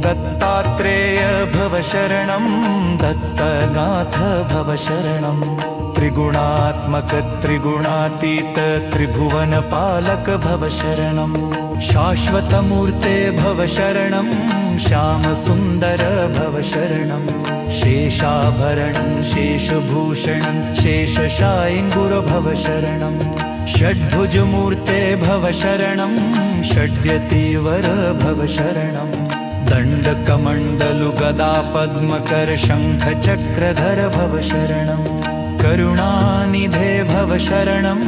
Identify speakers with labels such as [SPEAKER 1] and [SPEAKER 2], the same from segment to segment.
[SPEAKER 1] दत्तात्रेय भव शरणं दत्तनाथ भव शरणं त्रिगुणात्मक त्रिगुणातीत त्रिभुवनपालक भव शरणं शाश्वतमूर्ते भव शरणं श्यामसुन्दर भव शरणं शेषाभरणं शेषभूषणं शेषशायिङ्गुर भव शरणं षड्भुजमूर्ते भव शरणं षड्यतिवर भव शरणं दण्डकमण्डलुगदा पद्मकर शङ्खचक्रधर भव शरणं करुणानिधे भव शरणं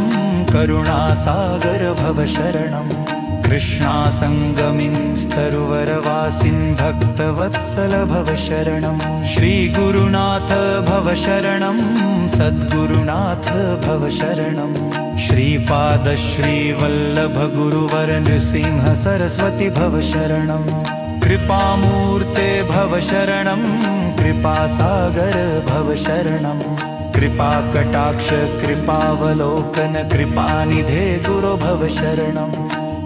[SPEAKER 1] करुणासागर भव शरणं कृष्णासङ्गमिंस्तरुवरवासिन् भक्तवत्सल भव शरणं श्रीगुरुनाथ भव शरणं सद्गुरुनाथ भव शरणं श्रीपाद श्रीवल्लभ गुरुवर नृसिंह सरस्वती भव शरणं कृपामूर्ते भव शरणं कृपासागर भव शरणं कृपाकटाक्ष कृपावलोकन कृपानिधे गुरो भव शरणं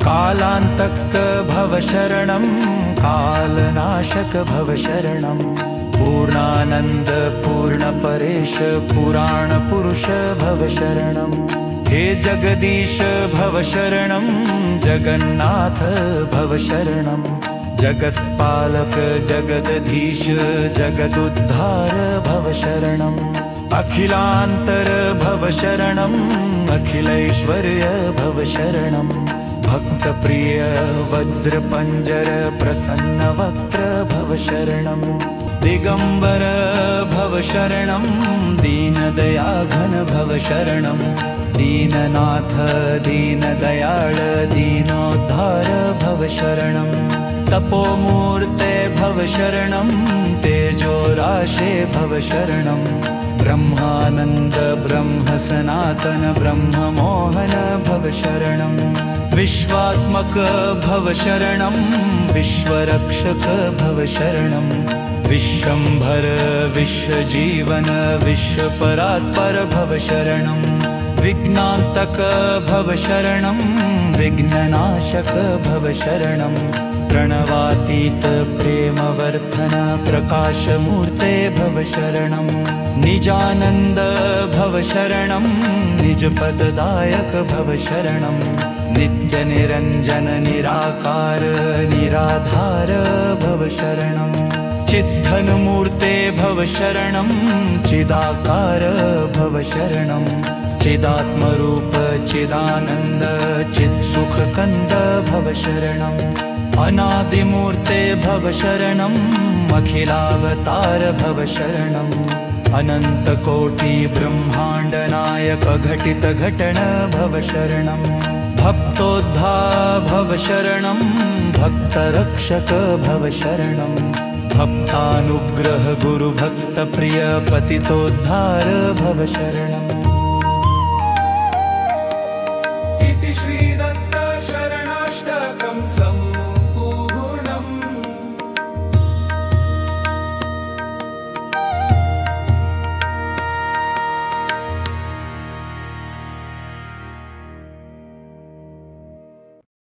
[SPEAKER 1] कालान्तक भव शरणं कालनाशक भव शरणं पूर्णानन्द पूर्णपरेश पुराणपुरुष भव शरणं हे जगदीश भव शरणं जगन्नाथ भव शरणं जगत्पालक जगदधीश जगदुद्धार भव शरणं अखिलान्तर भव शरणं अखिलैश्वर्य भव शरणं भक्तप्रिय वज्रपञ्जर प्रसन्नवक्त्र भव शरणं दिगम्बर भव शरणं दीनदयाघन भव शरणं दीननाथ दीनदयाळ दीनोद्धार भव शरणं तपोमूर्ते भव शरणं तेजोराशे भव शरणं ब्रह्मानन्द ब्रह्म सनातन ब्रह्म मोहन भव शरणं विश्वात्मक भव शरणं विश्वरक्षक भव शरणं विश्वम्भर विश्वजीवन विश्वपरात्पर भव शरणं विघ्नान्तक भव शरणं विघ्ननाशक भव शरणं प्रणवातीत प्रेमवर्धन प्रकाशमूर्ते भव शरणं निजानन्द भव शरणं निजपददायक भव शरणं नित्यनिरञ्जन निराकार निराधार भव शरणं चिद्धन्मूर्ते भव शरणं चिदाकार भव शरणं चिदात्मरूप चिदानन्द चित्सुखकन्द भव शरणं अनादिमूर्ते भव शरणं अखिलावतार भव शरणं अनन्तकोटि ब्रह्माण्डनायक घटित घटन भव शरणं भक्तोद्धार भव शरणं भक्तरक्षक भव शरणं भक्तानुग्रह गुरुभक्तप्रिय पतितोद्धार भव शरणं